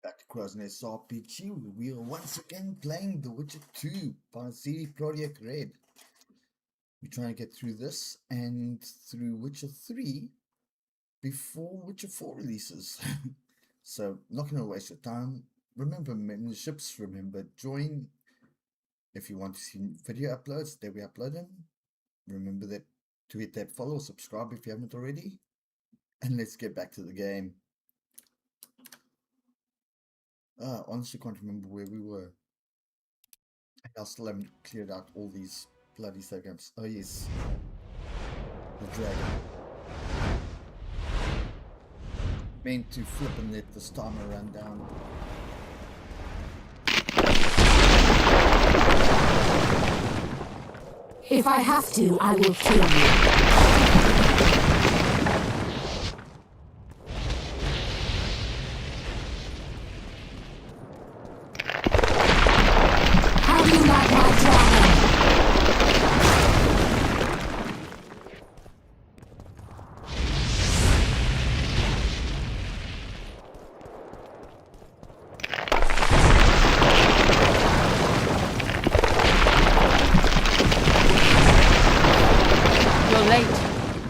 Back to Crow's Nest RPG. We are once again playing The Witcher 2 by CD Projekt Red. We're trying to get through this and through Witcher 3 before Witcher 4 releases. So, not going to waste your time. Remember memberships, remember join. If you want to see video uploads, there we upload them. Remember that to hit that follow, subscribe if you haven't already. And let's get back to the game. Honestly can't remember where we were. I still haven't cleared out all these bloody segments. Oh yes. The dragon. Meant to flip and let this timer run down. If I have to, I will kill you. How do you like my dragon? You're late.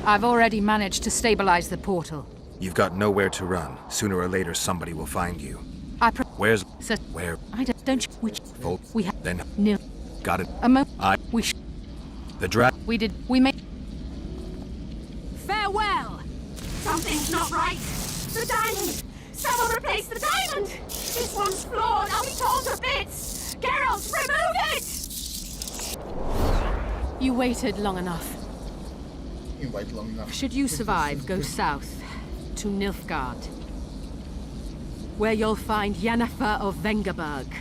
I've already managed to stabilize the portal. You've got nowhere to run. Sooner or later, somebody will find you. Where? I Don't you? Which? Full. We have. Then. Nil. Got it. A mo. I. We. We did. We made. Farewell! Something's not right. The diamond! Someone replace the diamond! This one's flawed. I'll be torn to bits. Geralt, remove it! You waited long enough. You wait long enough. Should you survive, go south to Nilfgaard, where you'll find Yennefer of Vengerberg.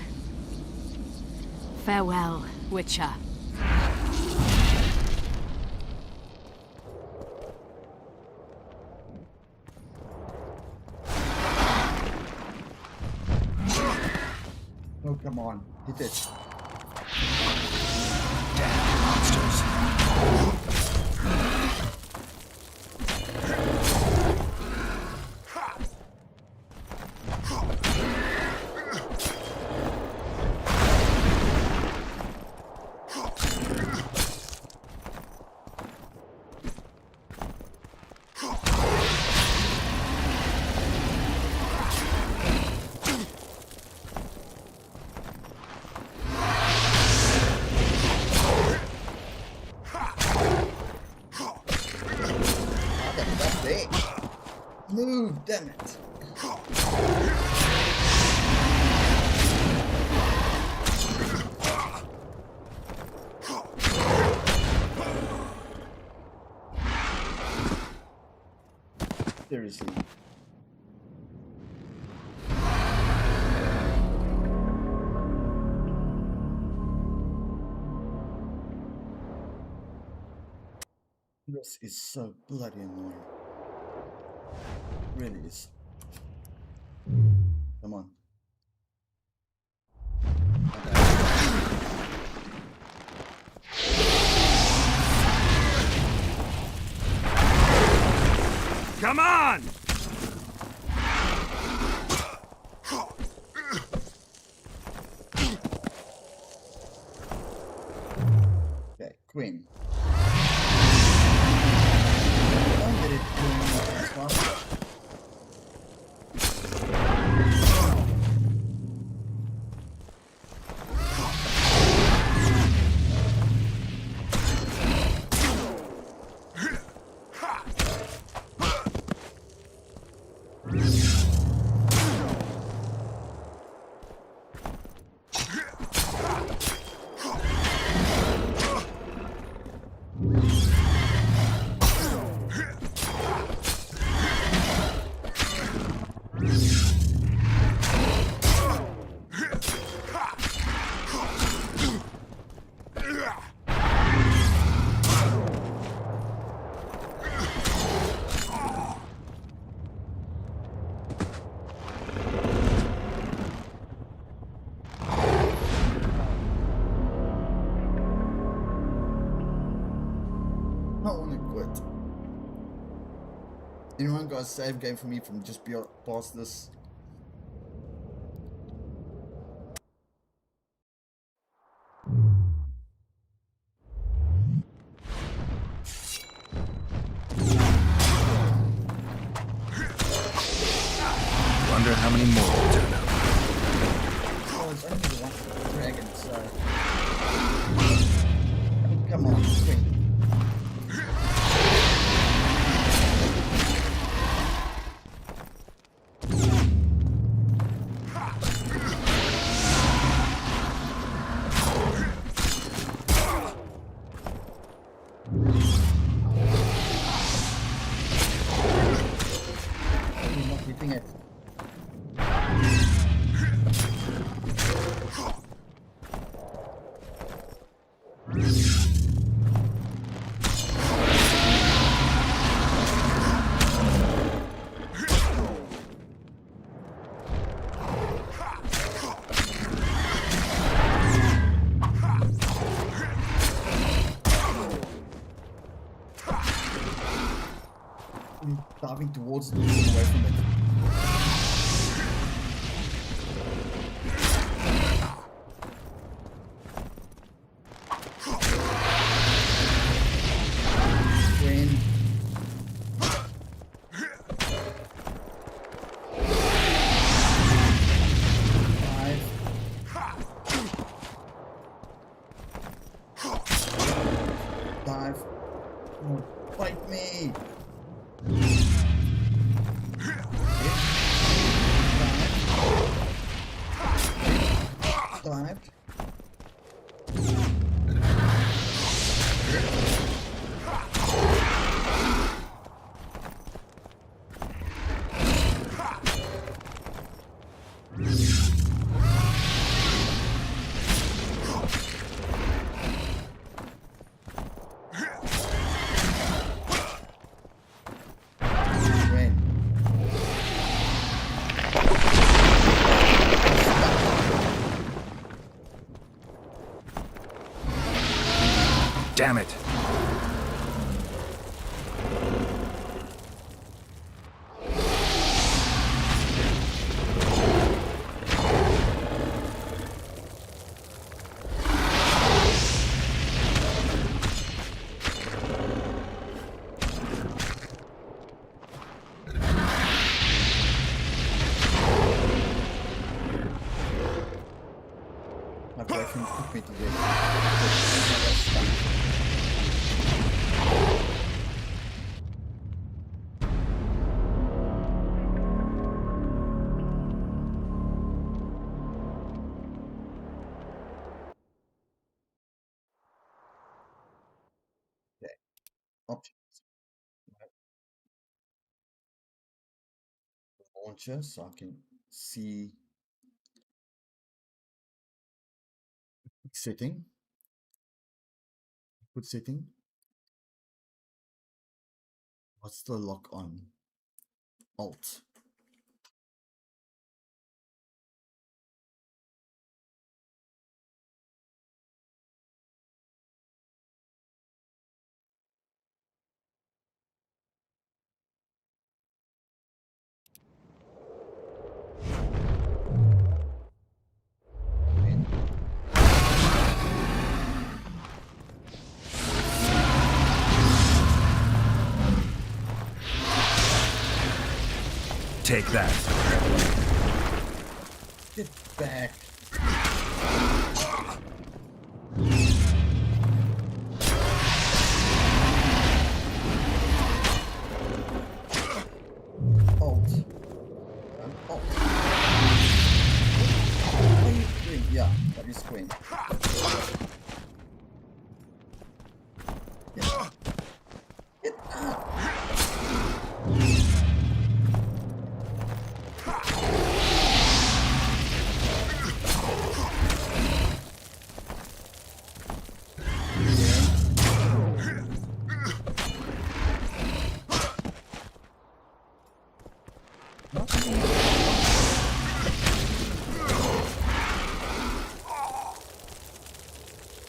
Farewell, Witcher. Oh, come on. Hit it. Monsters. That's big. Move, damn it. Seriously. This is so bloody annoying. Really is. Come on. Come on! Okay, Queen. Don't get it, Queen. I want to quit. Anyone got a save game for me from just past this? Wonder how many more will turn up. Oh, it's only the one dragon, so... Come on, swing. He's not hitting it. I'm diving towards it, away from it. When dive. Oh, fight me. Dive. When? Damn it! My boyfriend took me to this. Okay. Options. Launcher, so I can see setting. Put setting. What's the lock on? Alt. Take that. Get back. Alt. Alt. What are you doing? Yeah, that is screen. Yeah. Get up.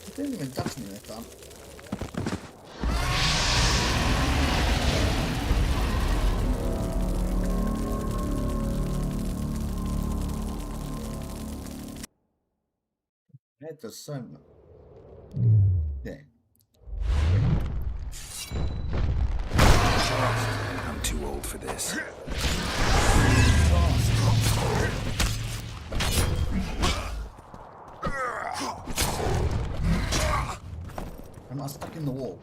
It didn't even touch me that time. That does so much. Okay. I'm too old for this. Fast. in the wall.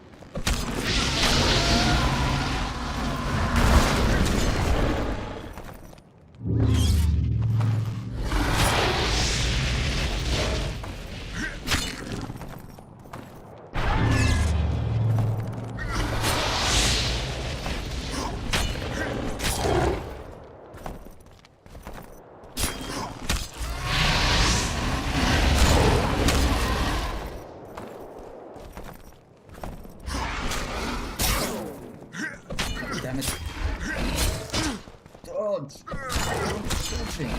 Damn it. Dodge. Dodging.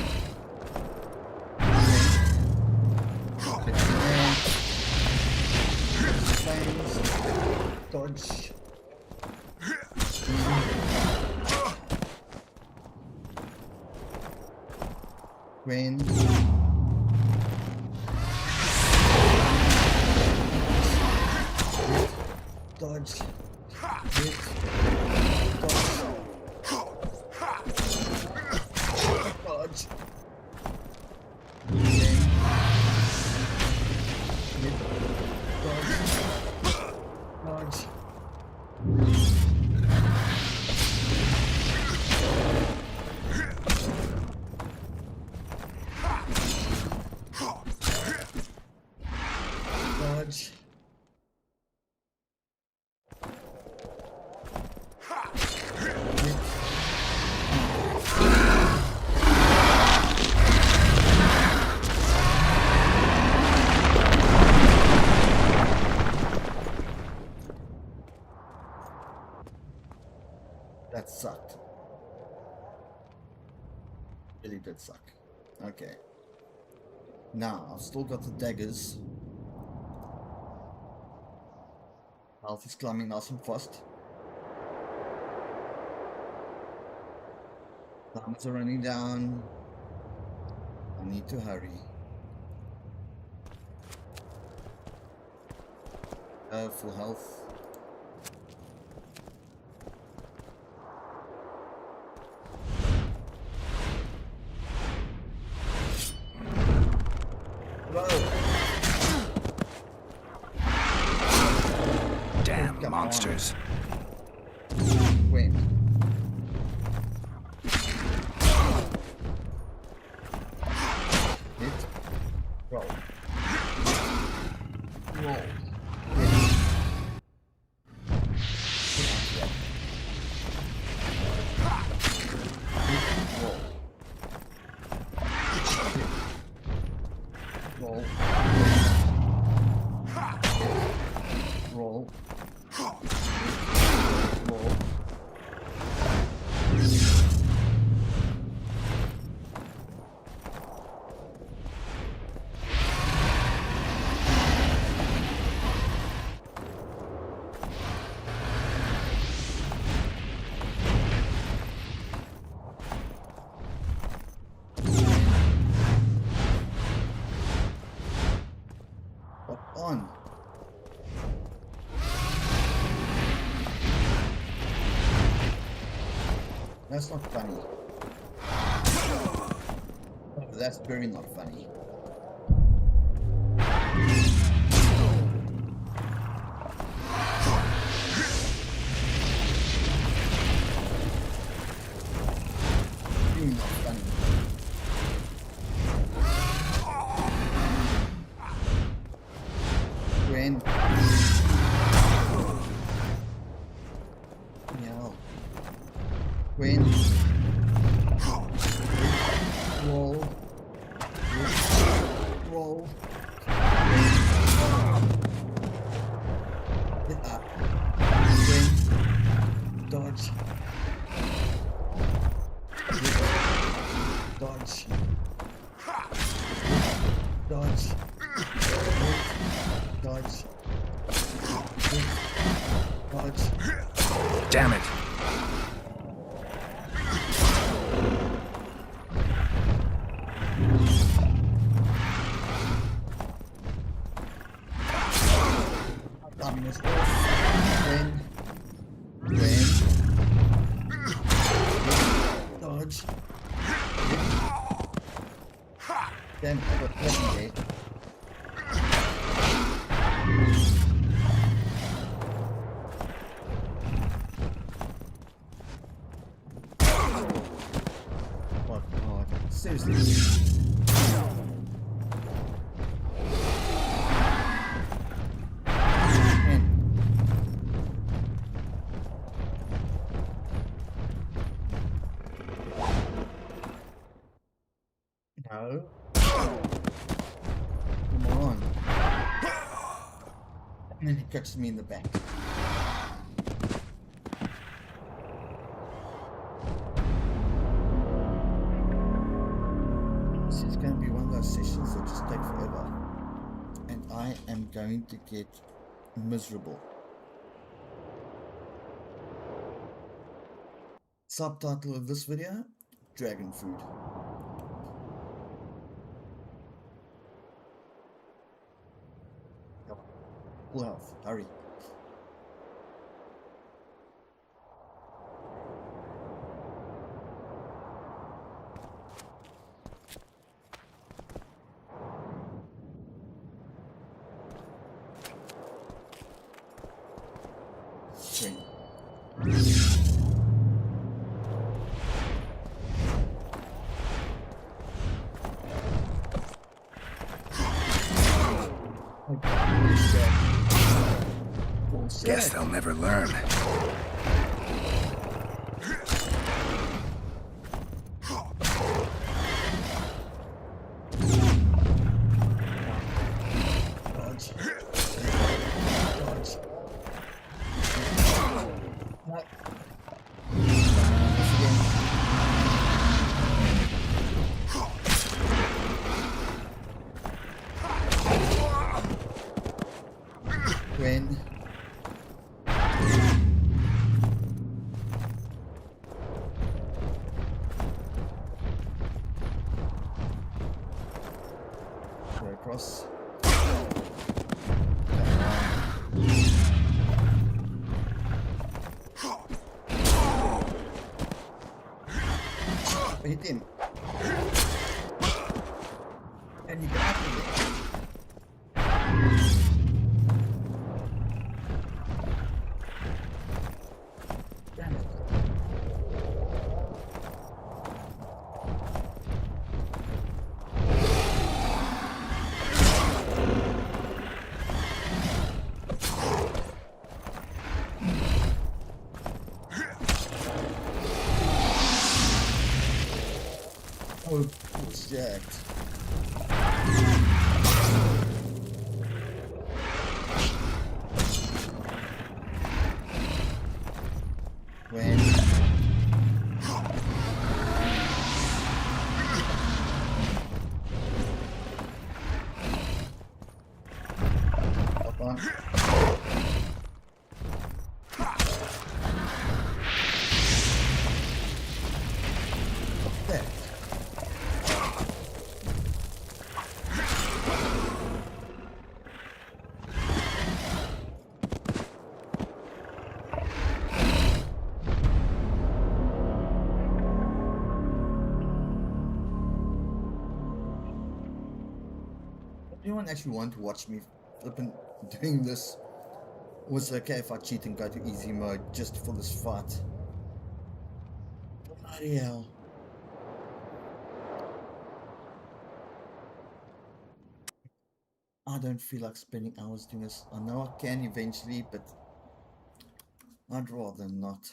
Dodge. Wind. Dodge. Hit. Dodge. Dodge. Dodge. Dodge. That sucked. Really did suck. Okay. Now, I've still got the daggers. Health is climbing nice and fast. Times are running down. I need to hurry. Full health. Damn monsters. Wait. Hit. Roll. Roll. Hit. Roll. Roll. Roll. What on? That's not funny. Oh, that's very not funny. Really not funny. When? Yeah. When? Roll. Roll. Hit up. When? Dodge. Dodge. Dodge. Dodge. Dodge. Damn it. Dominus. When? Dodge. Then I got legendary. Seriously. Man. No. Come on. And then he catches me in the back. This is going to be one of those sessions that just take forever. And I am going to get miserable. Subtitle of this video, Dragon Food. Come on. Full health, hurry. Train. Guess they'll never learn. Dodge. Dodge. No. This again. When go across. Hit him. And you got him. Damn it. Oh, it was jacked. When up on. There. Anyone actually want to watch me flipping doing this? Was it okay if I cheat and go to easy mode just for this fight? Bloody hell. I don't feel like spending hours doing this. I know I can eventually, but I'd rather not.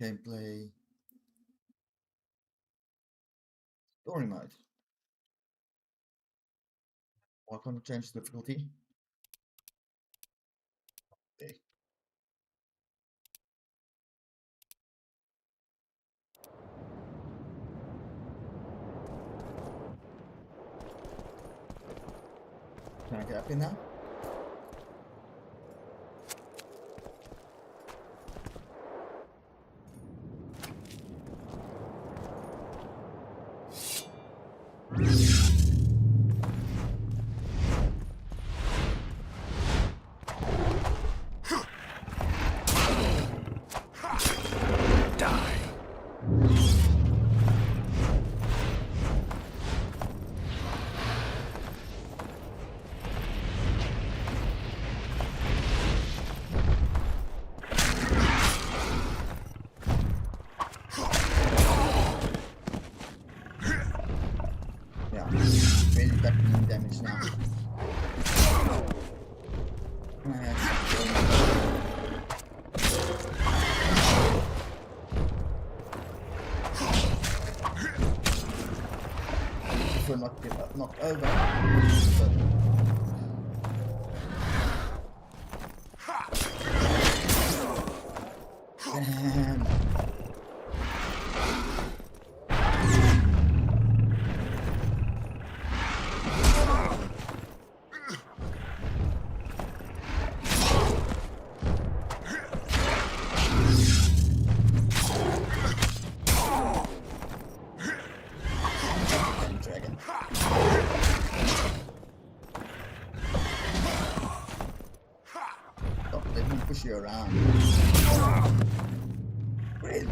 Gameplay. Story mode. Why can't I change difficulty? There. Can I get up in now? not get knocked over. But damn. Dragon. Stop letting me push you around. Really?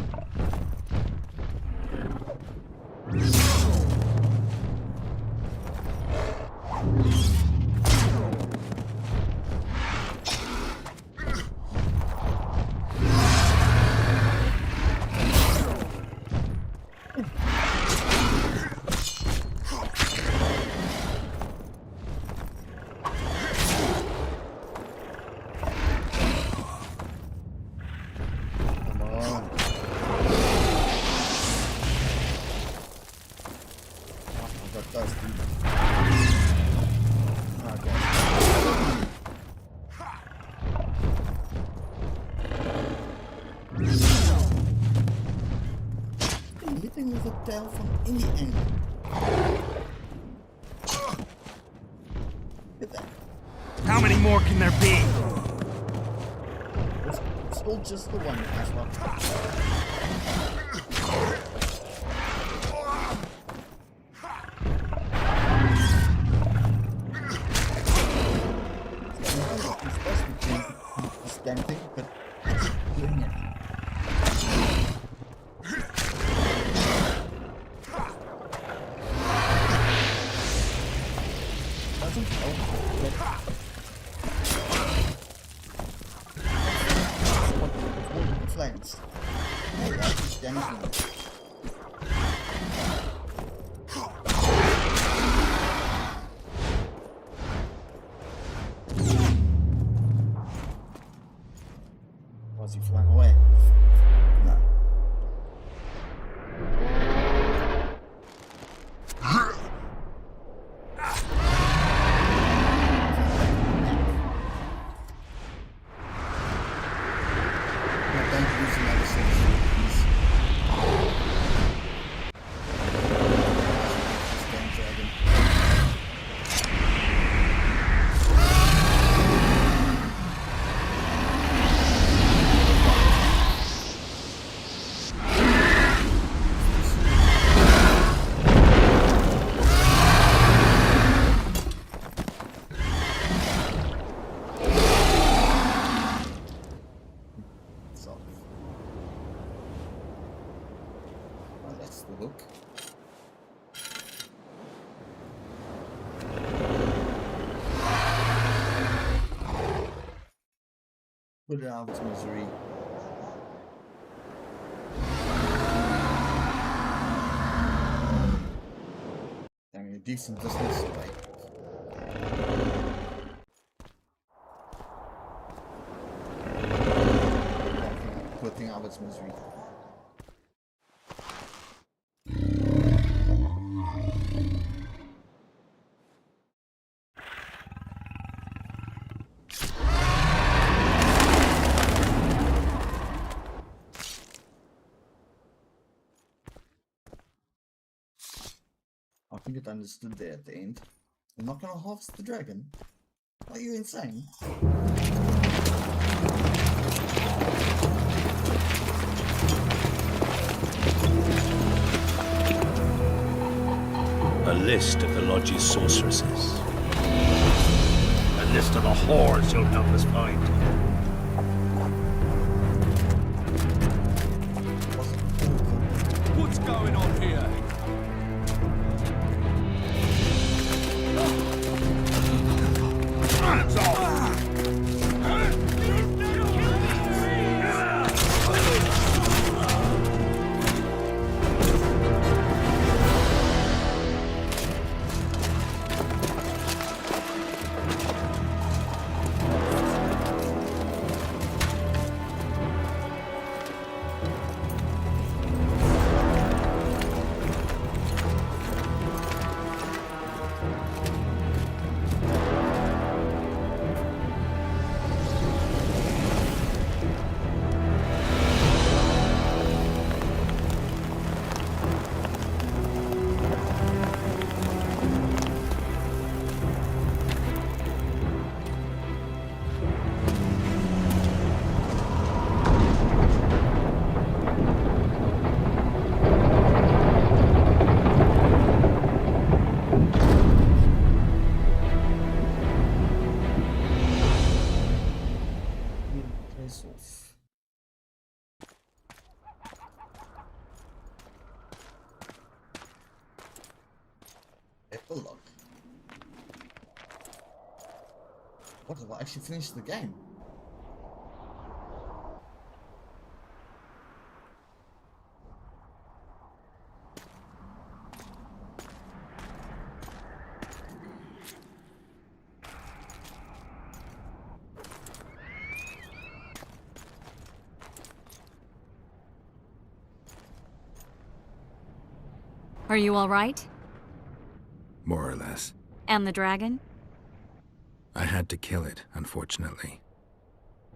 Come on. I got those two. Okay. Hitting with a tail from any angle. Look at that. How many more can there be? It's all just the one, Aswa. It's supposed to be doing this damn thing, but it's doing it. Doesn't help. Flames. Hey, that's damaging. Was he flying away? No. Don't use another section, please. Damn dragon. So. Well, that's the hook. Put it out of its misery. I mean, a decent distance away. Putting out its misery. I think it understood there at the end. I'm not gonna harvest the dragon. Are you insane? A list of the Lodge's sorceresses. A list of the whores you'll doubtless find. What's going on here? Hands off! Oh, look. What, have I actually finished the game? Are you all right? More or less. And the dragon? I had to kill it, unfortunately.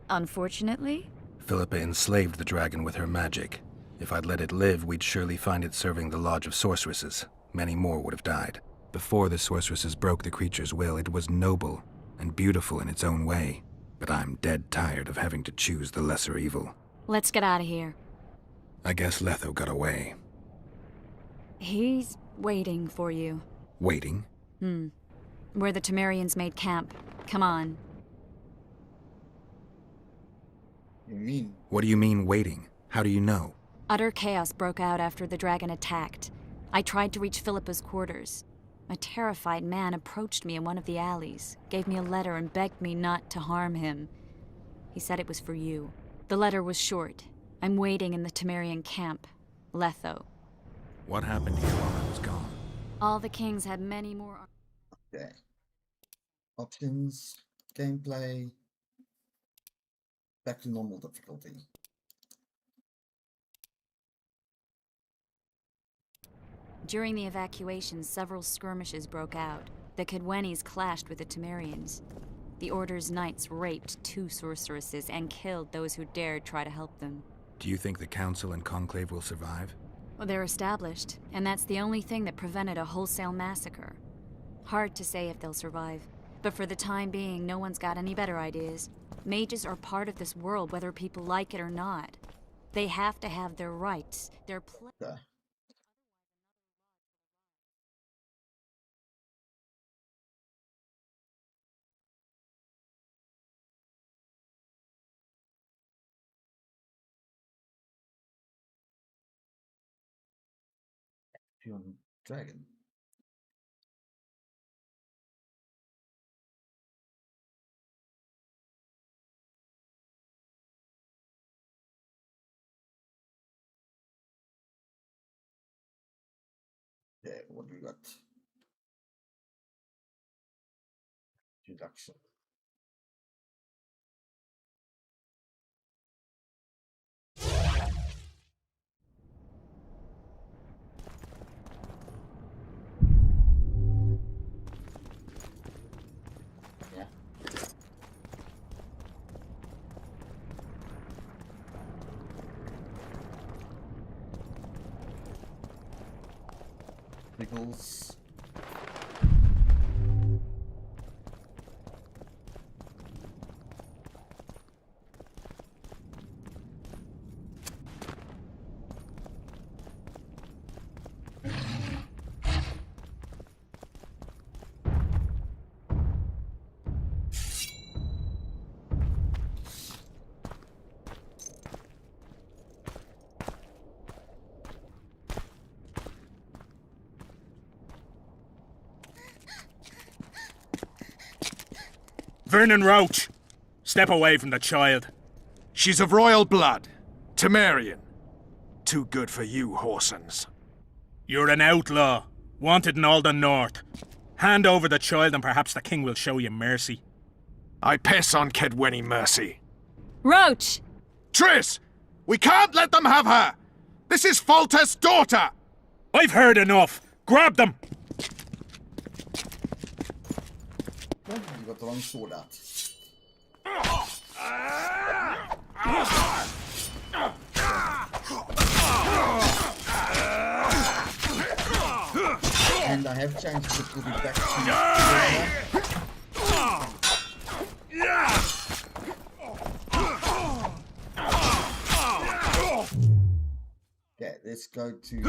Unfortunately? Philippa enslaved the dragon with her magic. If I'd let it live, we'd surely find it serving the Lodge of Sorceresses. Many more would have died. Before the sorceresses broke the creature's will, it was noble and beautiful in its own way. But I'm dead tired of having to choose the lesser evil. Let's get out of here. I guess Letho got away. He's waiting for you. Waiting? Where the Temerians made camp. Come on. You mean? What do you mean, waiting? How do you know? Utter chaos broke out after the dragon attacked. I tried to reach Philippa's quarters. A terrified man approached me in one of the alleys, gave me a letter and begged me not to harm him. He said it was for you. The letter was short. I'm waiting in the Temerian camp. Letho. What happened to you while I was gone? All the kings had many more... Okay. Options, gameplay, back to normal difficulty. During the evacuation, several skirmishes broke out. The Kedwenis clashed with the Temerians. The Order's knights raped 2 sorceresses and killed those who dared try to help them. Do you think the Council and Conclave will survive? Well, they're established, and that's the only thing that prevented a wholesale massacre. Hard to say if they'll survive, but for the time being, no one's got any better ideas. Mages are part of this world, whether people like it or not. They have to have their rights, their Okay. Action Dragon. Yeah, what do we got? Introduction. Yeah. Pickles. Vernon Roach, step away from the child. She's of royal blood. Temerian. Too good for you, Horsens. You're an outlaw, wanted in all the north. Hand over the child and perhaps the king will show you mercy. I piss on Kedweni mercy. Roach! Triss! We can't let them have her! This is Foltest's daughter! I've heard enough. Grab them! Oh, you got the wrong sword out. And I have changed the difficulty back to okay, let's go to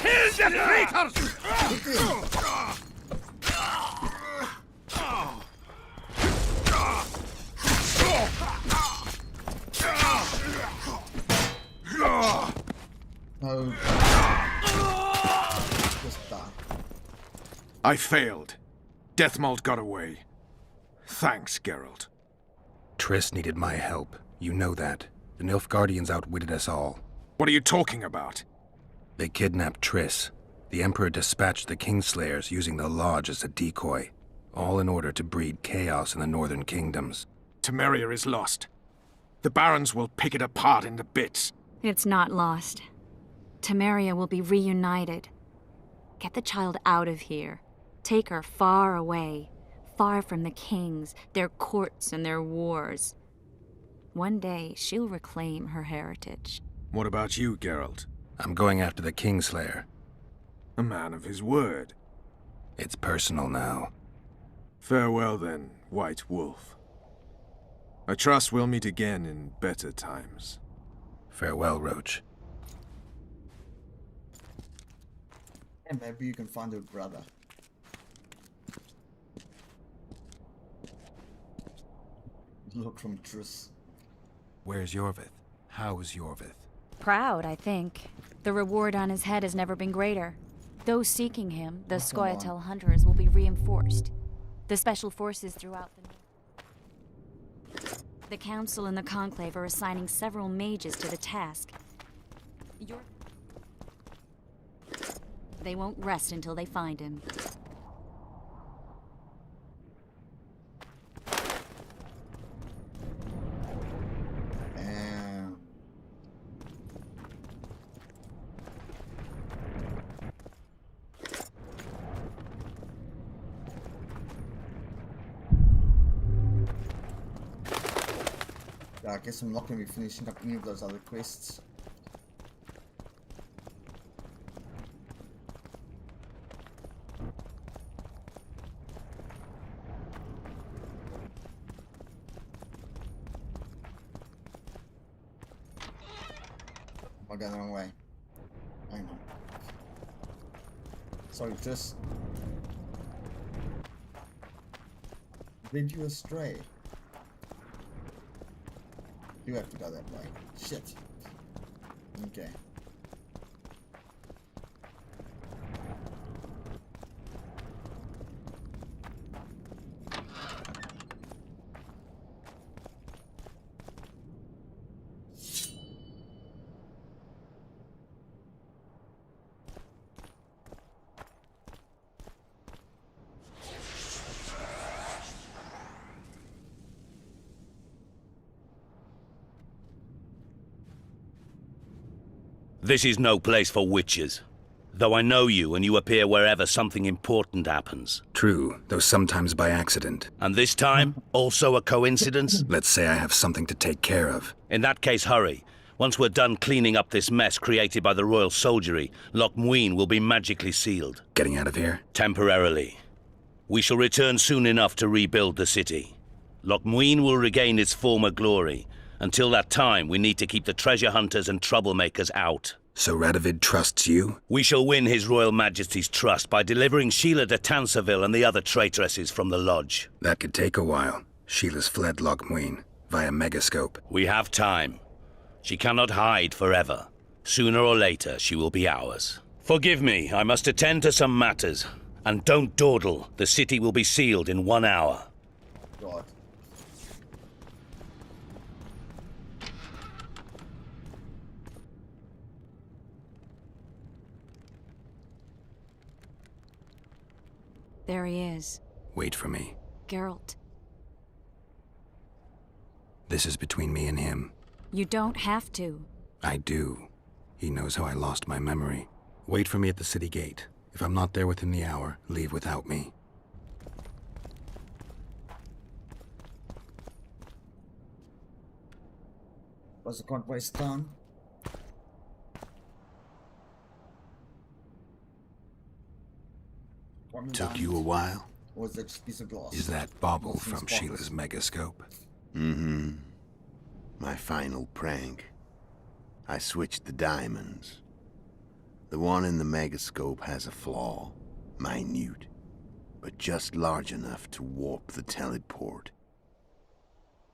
Kill the traitors! No. Just die. I failed. Deathmold got away. Thanks, Geralt. Triss needed my help. You know that. The Nilfgaardians outwitted us all. What are you talking about? They kidnapped Triss. The Emperor dispatched the Kingslayers using the Lodge as a decoy, all in order to breed chaos in the northern kingdoms. Temeria is lost. The Barons will pick it apart into bits. It's not lost. Temeria will be reunited. Get the child out of here. Take her far away. Far from the kings, their courts, and their wars. One day, she'll reclaim her heritage. What about you, Geralt? I'm going after the Kingslayer. A man of his word. It's personal now. Farewell then, White Wolf. I trust we'll meet again in better times. Farewell, Roach. And maybe you can find her brother. Look from Triss. Where's Yorvith? How's Yorvith? Proud, I think. The reward on his head has never been greater. Those seeking him, the Oh, come on. Scoia'tael hunters, will be reinforced. The special forces throughout the Council and the Conclave are assigning several mages to the task. They won't rest until they find him. Yeah, I guess I'm not going to be finishing up any of those other quests. Am I going the wrong way? Hang on. Sorry, Triss. Led you astray. You have to go that way. Shit. Okay. This is no place for witches. Though I know you and you appear wherever something important happens. True, though sometimes by accident. And this time, also a coincidence? Let's say I have something to take care of. In that case, hurry. Once we're done cleaning up this mess created by the royal soldiery, Loch Muin will be magically sealed. Getting out of here? Temporarily. We shall return soon enough to rebuild the city. Loch Muin will regain its former glory. Until that time, we need to keep the treasure hunters and troublemakers out. So Radovid trusts you? We shall win His Royal Majesty's trust by delivering Sheila de Tansarville and the other traitresses from the Lodge. That could take a while. Sheila's fled Loch Muin via Megascope. We have time. She cannot hide forever. Sooner or later, she will be ours. Forgive me, I must attend to some matters. And don't dawdle. The city will be sealed in 1 hour. God. There he is. Wait for me. Geralt. This is between me and him. You don't have to. I do. He knows how I lost my memory. Wait for me at the city gate. If I'm not there within the hour, leave without me. Was I can't waste time. Took you a while? Or was that just a piece of glass? Is that bauble Or some from sparkles? Sheila's Megascope? Mm-hmm. My final prank. I switched the diamonds. The one in the Megascope has a flaw. Minute. But just large enough to warp the teleport.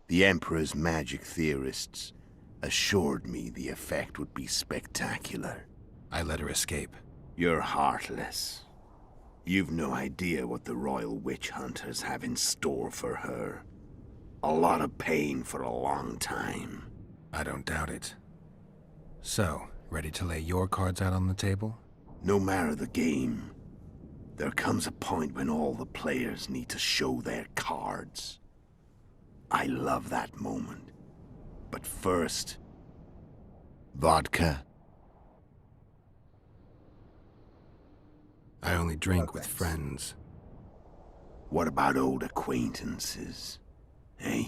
The Emperor's magic theorists assured me the effect would be spectacular. I let her escape. You're heartless. You've no idea what the Royal Witch Hunters have in store for her. A lot of pain for a long time. I don't doubt it. So, ready to lay your cards out on the table? No matter the game, there comes a point when all the players need to show their cards. I love that moment. But first, vodka. I only drink with friends. What about old acquaintances? Eh?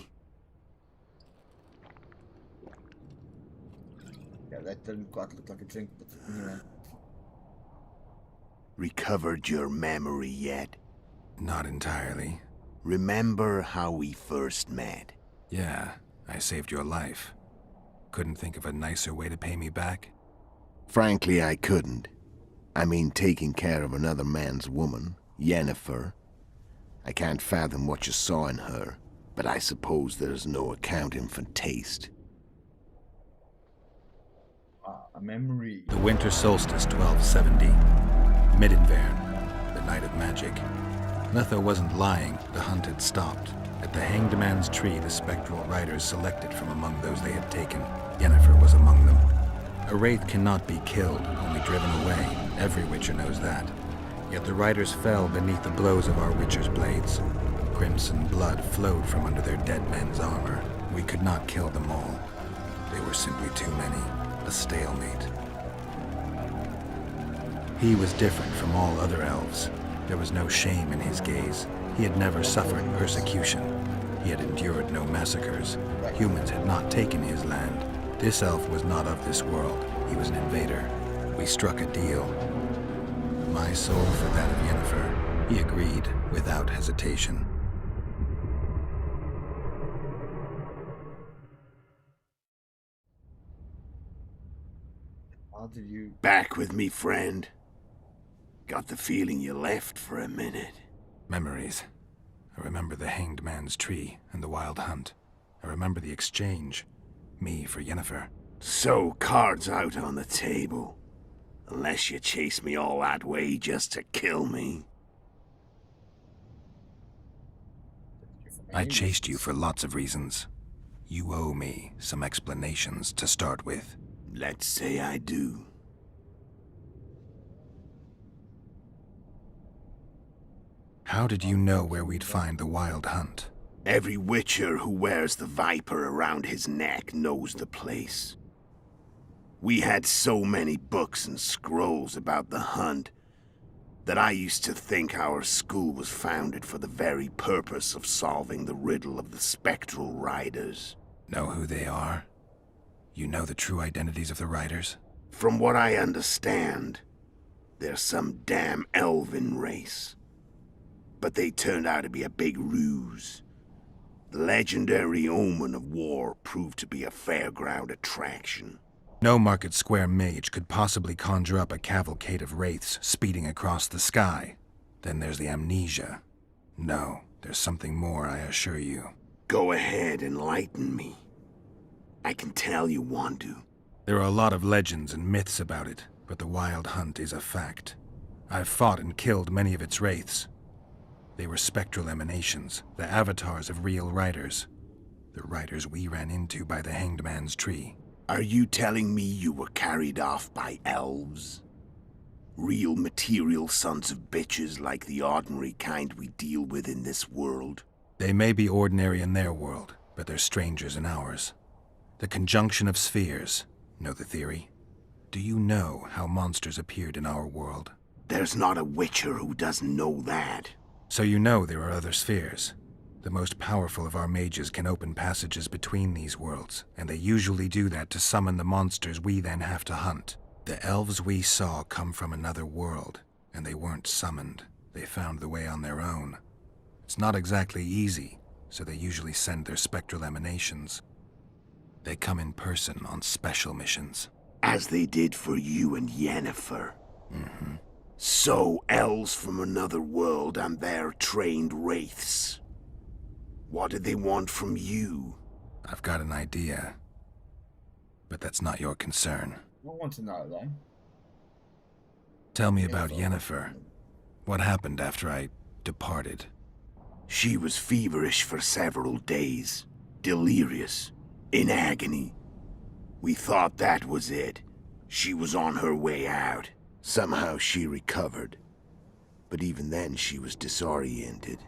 Yeah, that didn't quite look like a drink, but anyway. Recovered your memory yet? Not entirely. Remember how we first met? Yeah, I saved your life. Couldn't think of a nicer way to pay me back? Frankly, I couldn't. I mean, taking care of another man's woman, Yennefer. I can't fathom what you saw in her, but I suppose there's no accounting for taste. A memory. The winter solstice 1270. Midinvern, the night of magic. Letho wasn't lying, the hunt had stopped. At the Hanged Man's Tree, the spectral riders selected from among those they had taken. Yennefer was among them. A wraith cannot be killed, only driven away. Every witcher knows that. Yet the riders fell beneath the blows of our witcher's blades. Crimson blood flowed from under their dead men's armor. We could not kill them all. They were simply too many. A stalemate. He was different from all other elves. There was no shame in his gaze. He had never suffered persecution. He had endured no massacres. Humans had not taken his land. This elf was not of this world. He was an invader. We struck a deal. My soul for that of Yennefer. He agreed without hesitation. How did you... Back with me, friend. Got the feeling you left for a minute. Memories. I remember the Hanged Man's Tree and the Wild Hunt. I remember the exchange. Me for Yennefer. So, cards out on the table. Unless you chase me all that way just to kill me. I chased you for lots of reasons. You owe me some explanations to start with. Let's say I do. How did you know where we'd find the Wild Hunt? Every witcher who wears the viper around his neck knows the place. We had so many books and scrolls about the hunt that I used to think our school was founded for the very purpose of solving the riddle of the spectral riders. Know who they are? You know the true identities of the riders? From what I understand, they're some damn elven race. But they turned out to be a big ruse. The legendary omen of war proved to be a fairground attraction. No Market Square mage could possibly conjure up a cavalcade of wraiths speeding across the sky. Then there's the amnesia. No, there's something more, I assure you. Go ahead, enlighten me. I can tell you want to. There are a lot of legends and myths about it, but the Wild Hunt is a fact. I've fought and killed many of its wraiths. They were spectral emanations, the avatars of real riders. The riders we ran into by the Hanged Man's Tree. Are you telling me you were carried off by elves? Real material sons of bitches like the ordinary kind we deal with in this world? They may be ordinary in their world, but they're strangers in ours. The conjunction of spheres. Know the theory? Do you know how monsters appeared in our world? There's not a witcher who doesn't know that. So you know there are other spheres. The most powerful of our mages can open passages between these worlds, and they usually do that to summon the monsters we then have to hunt. The elves we saw come from another world, and they weren't summoned. They found the way on their own. It's not exactly easy, so they usually send their spectral emanations. They come in person on special missions. As they did for you and Yennefer. Mm-hmm. So, elves from another world and their trained wraiths. What did they want from you? I've got an idea. But that's not your concern. I want to know, though. Tell me about Yennefer. What happened after I departed? She was feverish for several days, delirious, in agony. We thought that was it. She was on her way out. Somehow she recovered. But even then she was disoriented.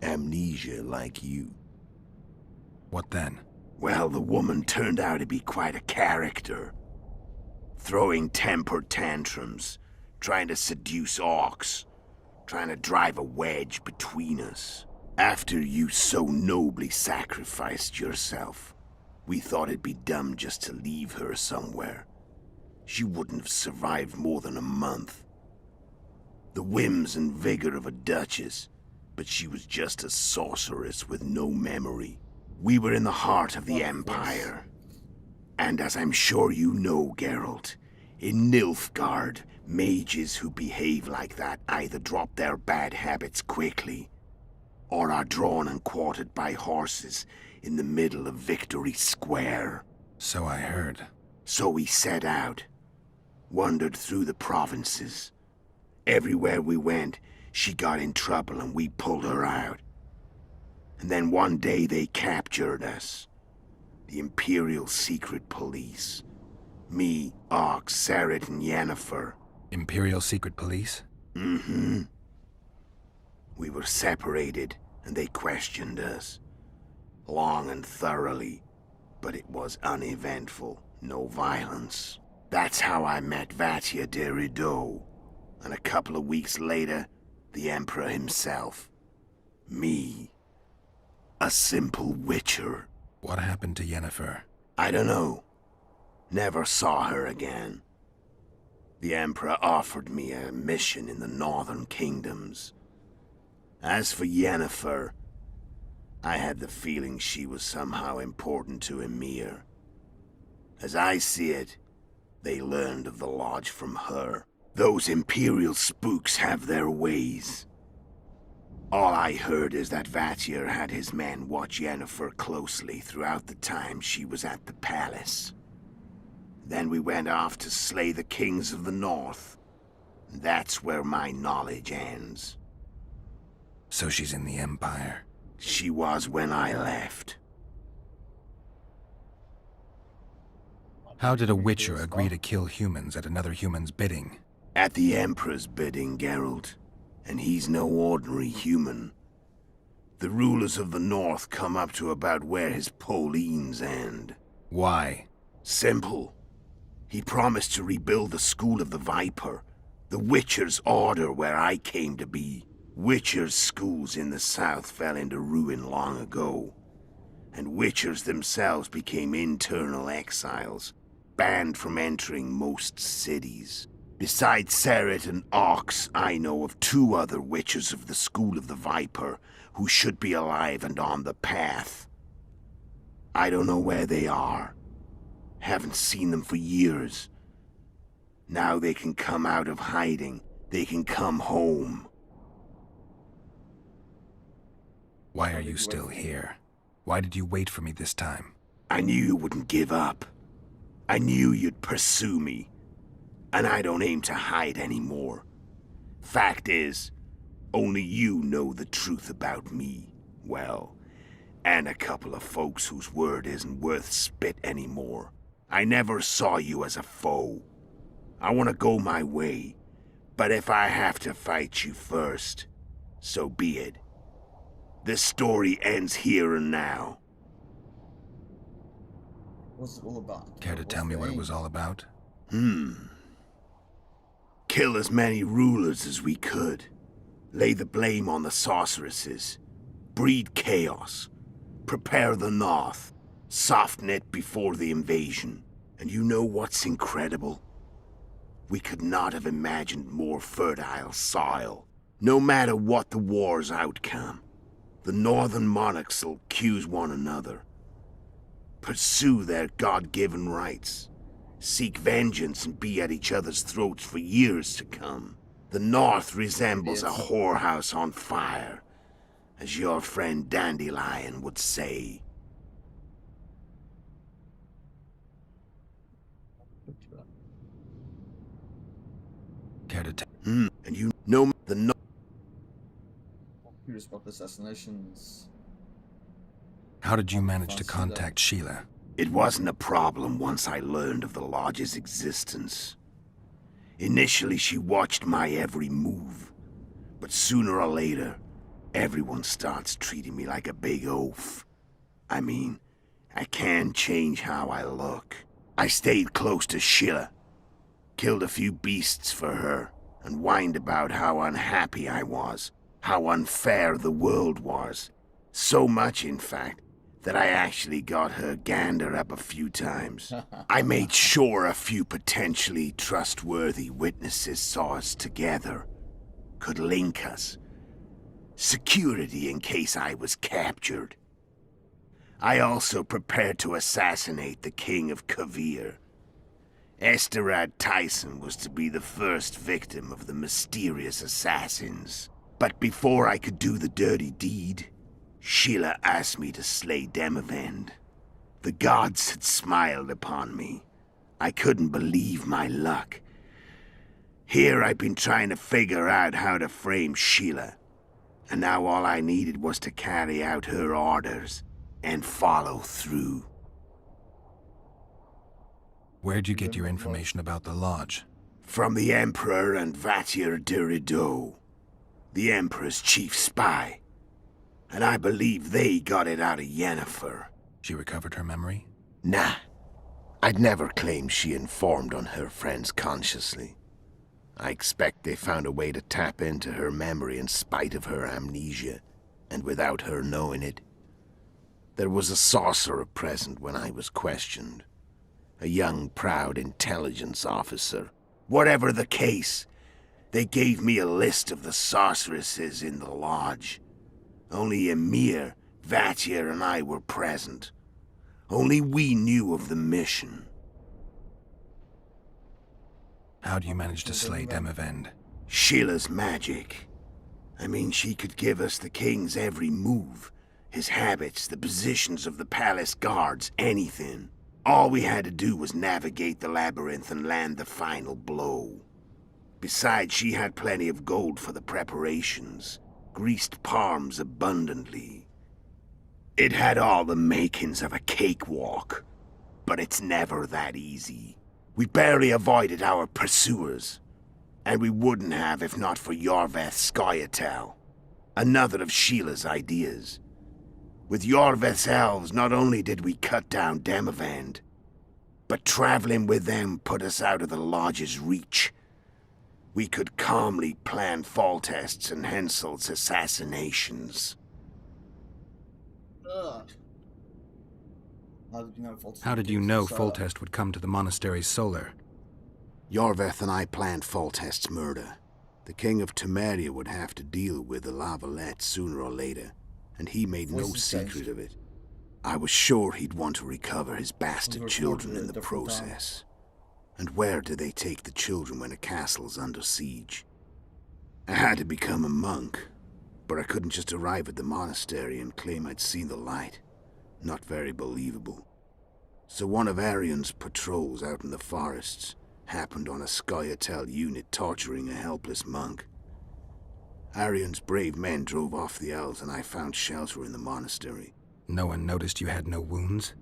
Amnesia like you. What then? Well, the woman turned out to be quite a character. Throwing temper tantrums, trying to seduce orcs, trying to drive a wedge between us. After you so nobly sacrificed yourself, we thought it'd be dumb just to leave her somewhere. She wouldn't have survived more than a month. The whims and vigor of a duchess, but she was just a sorceress with no memory. We were in the heart of the Empire. And as I'm sure you know, Geralt, in Nilfgaard, mages who behave like that either drop their bad habits quickly, or are drawn and quartered by horses in the middle of Victory Square. So I heard. So we set out, wandered through the provinces. Everywhere we went, she got in trouble and we pulled her out. And then one day they captured us. The Imperial Secret Police. Me, Ox, Sareth, and Yennefer. Imperial Secret Police? Mm-hmm. We were separated, and they questioned us. Long and thoroughly, but it was uneventful, no violence. That's how I met Vatia de Rideau, and a couple of weeks later, the Emperor himself. Me. A simple witcher. What happened to Yennefer? I don't know. Never saw her again. The Emperor offered me a mission in the Northern Kingdoms. As for Yennefer, I had the feeling she was somehow important to Emhyr. As I see it, they learned of the Lodge from her. Those Imperial spooks have their ways. All I heard is that Vatir had his men watch Yennefer closely throughout the time she was at the palace. Then we went off to slay the kings of the north. That's where my knowledge ends. So she's in the Empire? She was when I left. How did a Witcher agree to kill humans at another human's bidding? At the Emperor's bidding, Geralt. And he's no ordinary human. The rulers of the North come up to about where his Pauline's end. Why? Simple. He promised to rebuild the School of the Viper, the Witcher's order where I came to be. Witcher's schools in the south fell into ruin long ago, and Witchers themselves became internal exiles, banned from entering most cities. Besides Sareth and Ox, I know of 2 other Witchers of the School of the Viper who should be alive and on the path. I don't know where they are. Haven't seen them for years. Now they can come out of hiding. They can come home. Why are you still here? Why did you wait for me this time? I knew you wouldn't give up. I knew you'd pursue me. And I don't aim to hide anymore. Fact is, only you know the truth about me. Well, and a couple of folks whose word isn't worth spit anymore. I never saw you as a foe. I want to go my way, but if I have to fight you first, so be it. This story ends here and now. What's it all about? Care to tell me what it was all about? Kill as many rulers as we could. Lay the blame on the sorceresses. Breed chaos. Prepare the North. Soften it before the invasion. And you know what's incredible? We could not have imagined more fertile soil. No matter what the war's outcome, the northern monarchs will accuse one another. Pursue their God-given rights. Seek vengeance and be at each other's throats for years to come. The North resembles a whorehouse on fire, as your friend Dandelion would say. Care to And you know the Curious about the assassinations. How did you manage to Fancy that. contact Sheila? It wasn't a problem once I learned of the Lodge's existence. Initially, she watched my every move. But sooner or later, everyone starts treating me like a big oaf. I mean, I can't change how I look. I stayed close to Sheila, killed a few beasts for her, and whined about how unhappy I was, how unfair the world was. So much, in fact, that I actually got her gander up a few times. I made sure a few potentially trustworthy witnesses saw us together, could link us. Security in case I was captured. I also prepared to assassinate the King of Kavir. Esterad Tyson was to be the first victim of the mysterious assassins. But before I could do the dirty deed, Sheila asked me to slay Demavend. The gods had smiled upon me. I couldn't believe my luck. Here I've been trying to figure out how to frame Sheila, and now all I needed was to carry out her orders and follow through. Where'd you get your information about the Lodge? From the Emperor and Vatir Dirido, the Emperor's chief spy. And I believe they got it out of Yennefer. She recovered her memory? Nah. I'd never claimed she informed on her friends consciously. I expect they found a way to tap into her memory in spite of her amnesia, and without her knowing it. There was a sorcerer present when I was questioned. A young, proud intelligence officer. Whatever the case, they gave me a list of the sorceresses in the Lodge. Only Emir, Vatir, and I were present. Only we knew of the mission. How do you manage to slay Demavend? Sheila's magic. I mean, she could give us the king's every move. His habits, the positions of the palace guards, anything. All we had to do was navigate the labyrinth and land the final blow. Besides, she had plenty of gold for the preparations. Greased palms abundantly. It had all the makings of a cakewalk, but it's never that easy. We barely avoided our pursuers, and we wouldn't have if not for Yorveth Scoia'tael, another of Sheila's ideas. With Yorveth's elves, not only did we cut down Demavend, but traveling with them put us out of the Lodge's reach. We could calmly plan Foltest's and Hensel's assassinations. Ugh. How did you know Foltest would come to the monastery's solar? Yorveth and I planned Foltest's murder. The King of Temeria would have to deal with the La Valette sooner or later, and he made no secret of it. I was sure he'd want to recover his bastard children in the process. And where do they take the children when a castle's under siege? I had to become a monk, but I couldn't just arrive at the monastery and claim I'd seen the light. Not very believable. So one of Arion's patrols out in the forests happened on a Scoia'tael unit torturing a helpless monk. Arion's brave men drove off the elves and I found shelter in the monastery. No one noticed you had no wounds?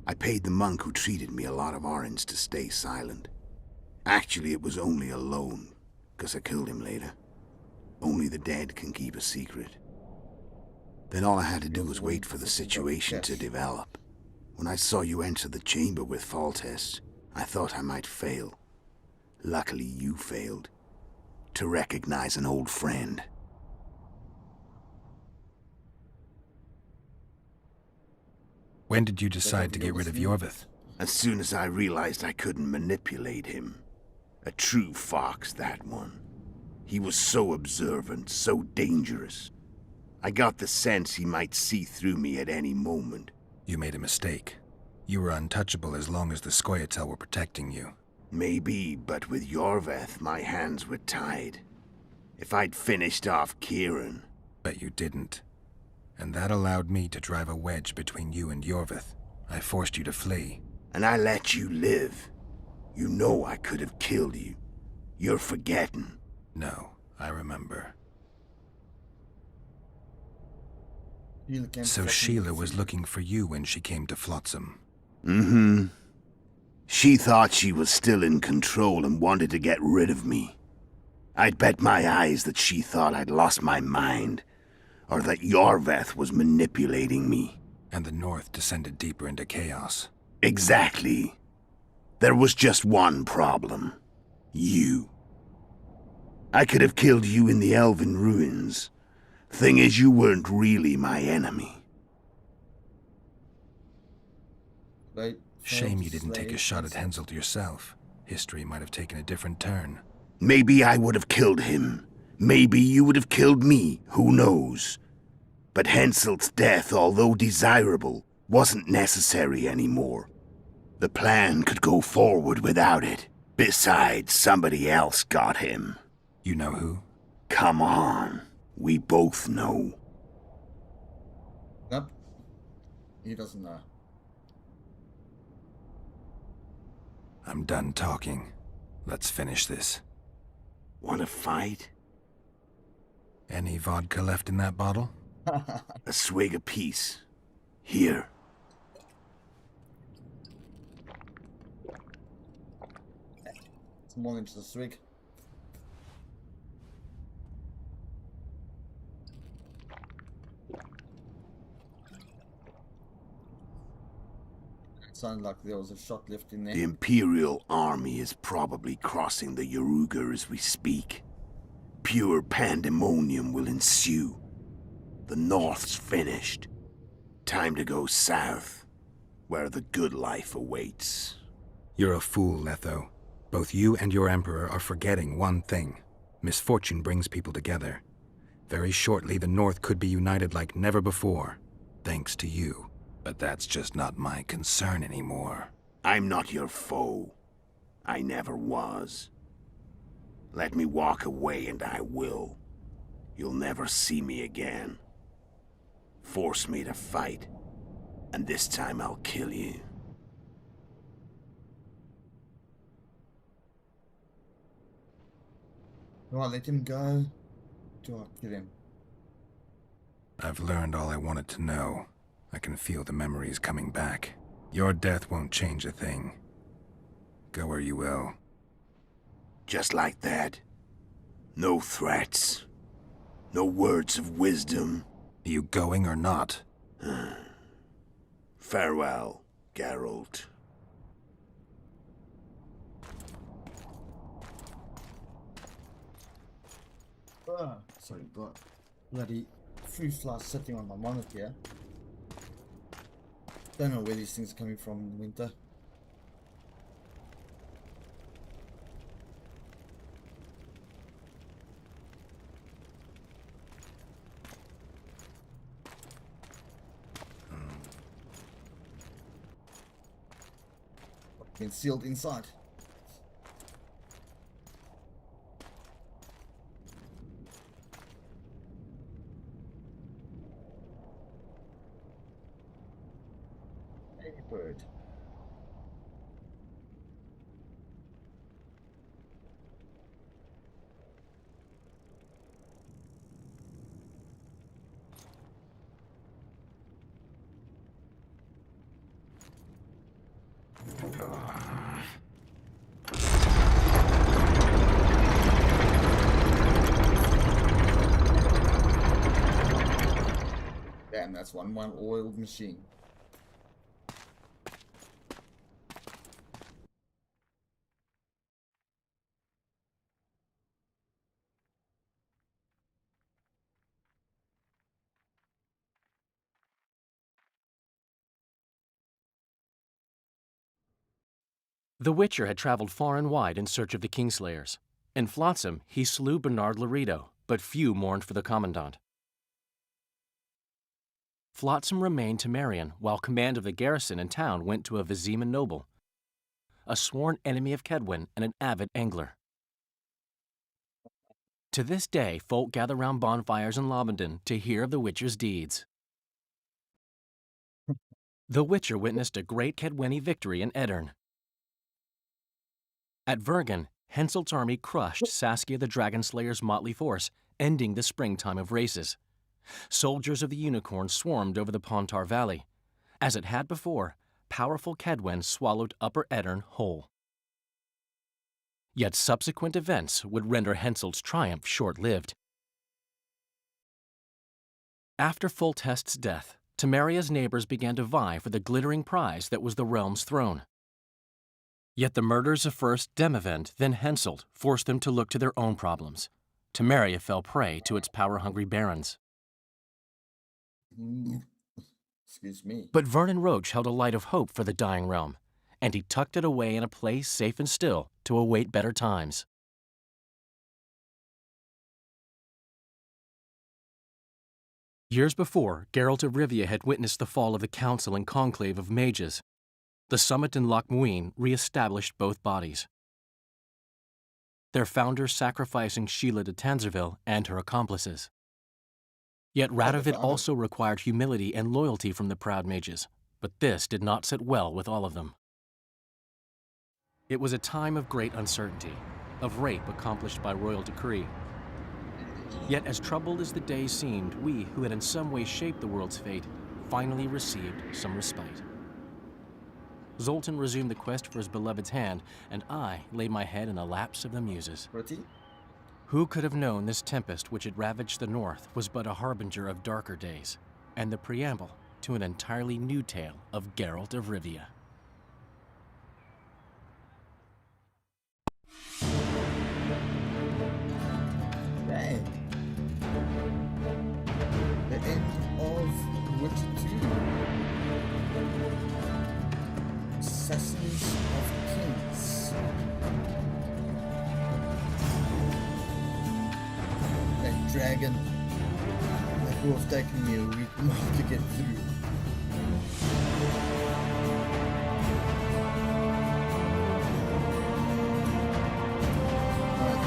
I paid the monk who treated me a lot of orange to stay silent. Actually, it was only a loan, 'cause I killed him later. Only the dead can keep a secret. Then all I had to do was wait for the situation to develop. When I saw you enter the chamber with Foltest, I thought I might fail. Luckily, you failed. To recognize an old friend. When did you decide to get rid of Yorveth? As soon as I realized I couldn't manipulate him. A true fox, that one. He was so observant, so dangerous. I got the sense he might see through me at any moment. You made a mistake. You were untouchable as long as the Scoia'tael were protecting you. Maybe, but with Yorveth, my hands were tied. If I'd finished off Kieran... But you didn't. And that allowed me to drive a wedge between you and Yorveth. I forced you to flee. And I let you live. You know I could have killed you. You're forgetting. No, I remember. Sheila came to So Flotsam Sheila with was food. looking for you when she came to Flotsam. Mm-hmm. She thought she was still in control and wanted to get rid of me. I'd bet my eyes that she thought I'd lost my mind, or that Yorveth was manipulating me. And the North descended deeper into chaos. Exactly. There was just one problem. You. I could have killed you in the Elven ruins. Thing is, you weren't really my enemy. Right? Shame you Failed didn't take a slave shot at Hansel. Henselt yourself. History might have taken a different turn. Maybe I would have killed him. Maybe you would have killed me, who knows? But Henselt's death, although desirable, wasn't necessary anymore. The plan could go forward without it. Besides, somebody else got him. You know who? Come on. We both know. Nope. He doesn't know. I'm done talking. Let's finish this. Want to fight? Any vodka left in that bottle? A swig apiece. Here. It's more than just a swig. It sounded like there was a shot left in there. The Imperial Army is probably crossing the Yaruga as we speak. Pure pandemonium will ensue. The North's finished. Time to go south, where the good life awaits. You're a fool, Letho. Both you and your Emperor are forgetting one thing. Misfortune brings people together. Very shortly, the North could be united like never before, thanks to you. But that's just not my concern anymore. I'm not your foe. I never was. Let me walk away and I will. You'll never see me again. Force me to fight, and this time I'll kill you. Do I let him go? Do I kill him? I've learned all I wanted to know. I can feel the memories coming back. Your death won't change a thing. Go where you will. Just like that. No threats. No words of wisdom. Are you going or not? Farewell, Geralt. Sorry, got bloody fruit flies sitting on my monitor. Don't know where these things are coming from in the winter. Been sealed inside. Hey, bird. Damn, that's one well-oiled machine. The Witcher had traveled far and wide in search of the Kingslayers. In Flotsam, he slew Bernard Laredo, but few mourned for the Commandant. Flotsam remained to Marion, while command of the garrison and town went to a Vizima noble, a sworn enemy of Kedwin and an avid angler. To this day, folk gather round bonfires in Lobendon to hear of the Witcher's deeds. The Witcher witnessed a great Kedweni victory in Edirn. At Vergen, Henselt's army crushed Saskia the Dragon Slayer's motley force, ending the springtime of races. Soldiers of the Unicorn swarmed over the Pontar Valley. As it had before, powerful Kedwen swallowed Upper Eddern whole. Yet subsequent events would render Henselt's triumph short-lived. After Foltest's death, Temeria's neighbors began to vie for the glittering prize that was the realm's throne. Yet the murders of first Demavend, then Henselt, forced them to look to their own problems. Temeria fell prey to its power-hungry barons. Excuse me. But Vernon Roche held a light of hope for the dying realm, and he tucked it away in a place safe and still to await better times. Years before, Geralt of Rivia had witnessed the fall of the Council and Conclave of Mages. The summit in Loch Muin re-established both bodies, their founders sacrificing Sheila de Tanzerville and her accomplices. Yet Radovid also required humility and loyalty from the proud mages, but this did not sit well with all of them. It was a time of great uncertainty, of rape accomplished by royal decree. Yet as troubled as the days seemed, we, who had in some way shaped the world's fate, finally received some respite. Zoltan resumed the quest for his beloved's hand, and I laid my head in the laps of the muses. Pretty? Who could have known this tempest which had ravaged the north was but a harbinger of darker days, and the preamble to an entirely new tale of Geralt of Rivia. Right. The end of Witcher 2. Assassins of Kings. That dragon that would have taken me a week more to get through.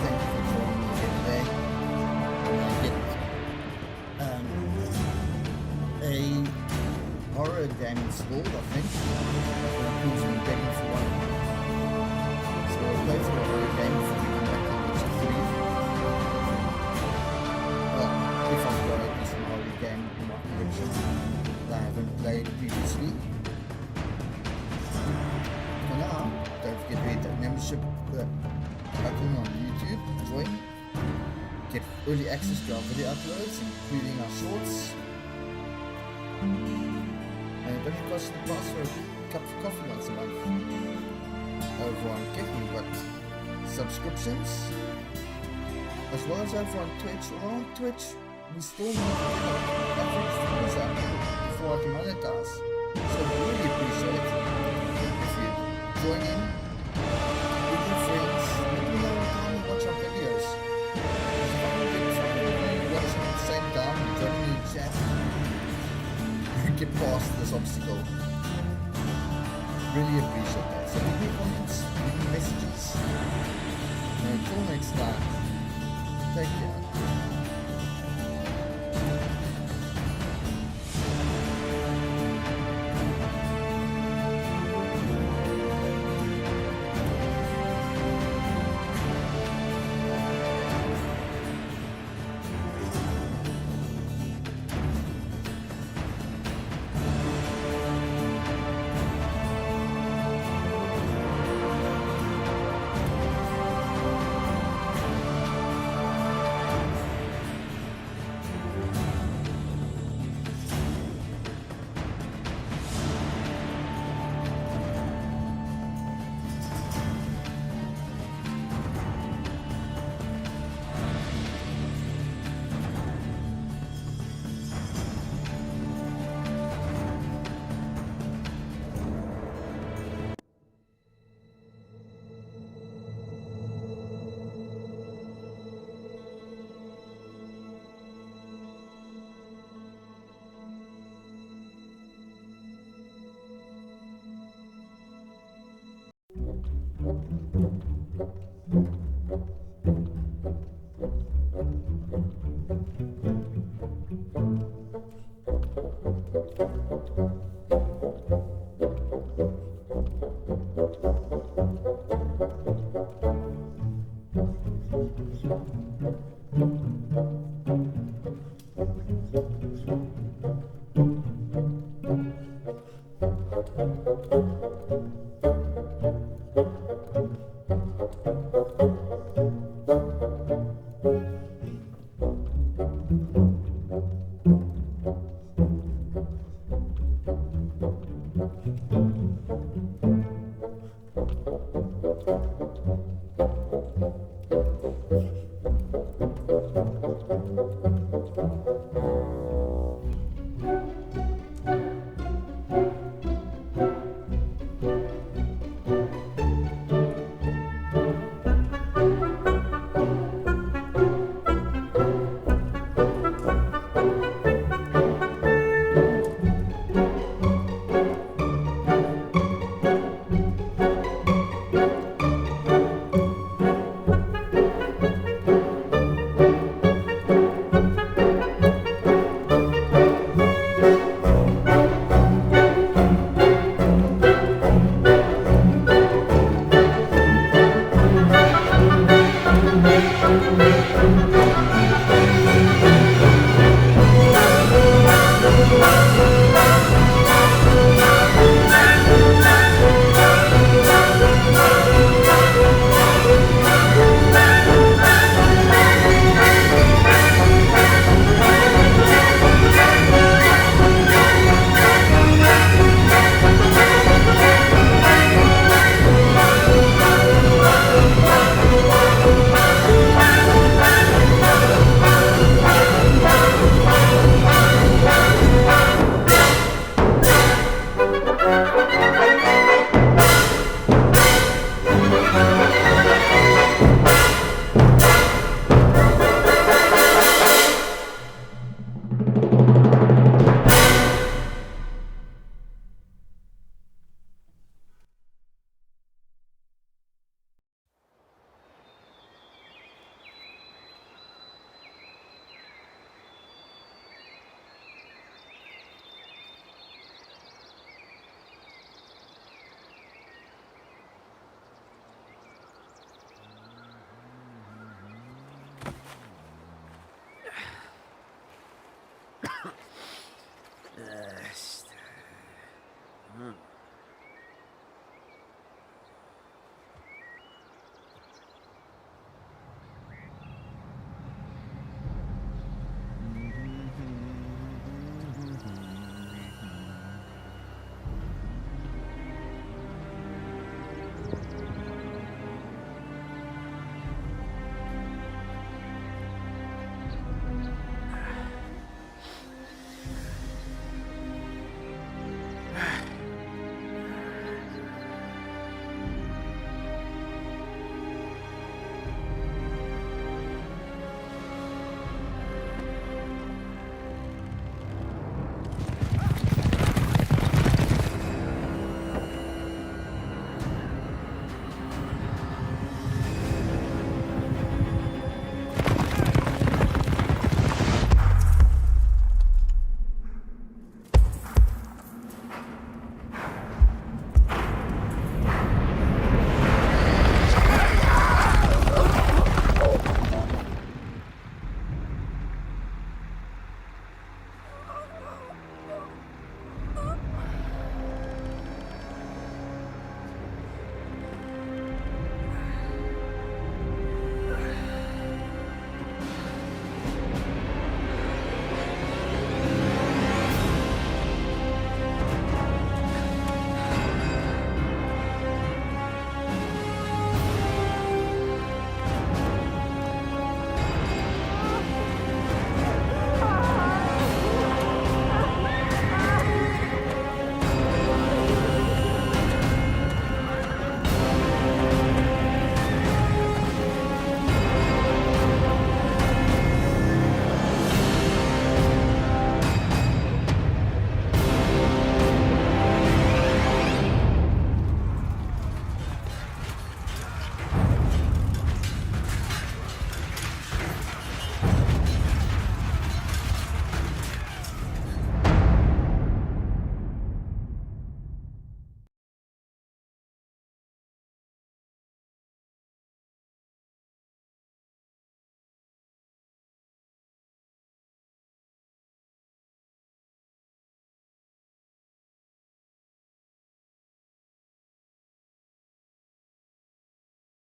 Thank you for joining me here today. I get a horror game installed, I think. Who's been begging for one. So I'll play through a horror game before we come back to Witcher 3. Well, if I've got a decent horror game in my collection that I haven't played previously. For now, don't forget to hit that membership button on YouTube, join, get early access to our video uploads, including our shorts. And it only costs the price for a cup of coffee once a month. Over on Kick, we've got subscriptions, as well as over on Twitch. Well, on Twitch, we still need to get our average viewers up before I can monetize. So I really appreciate if you join in with your friends, let me know what time you watch our videos. If I can get watching at the same time and joining in the chat, get past this obstacle. Really appreciate that. So leave me comments, leave me messages. And until next time, take care.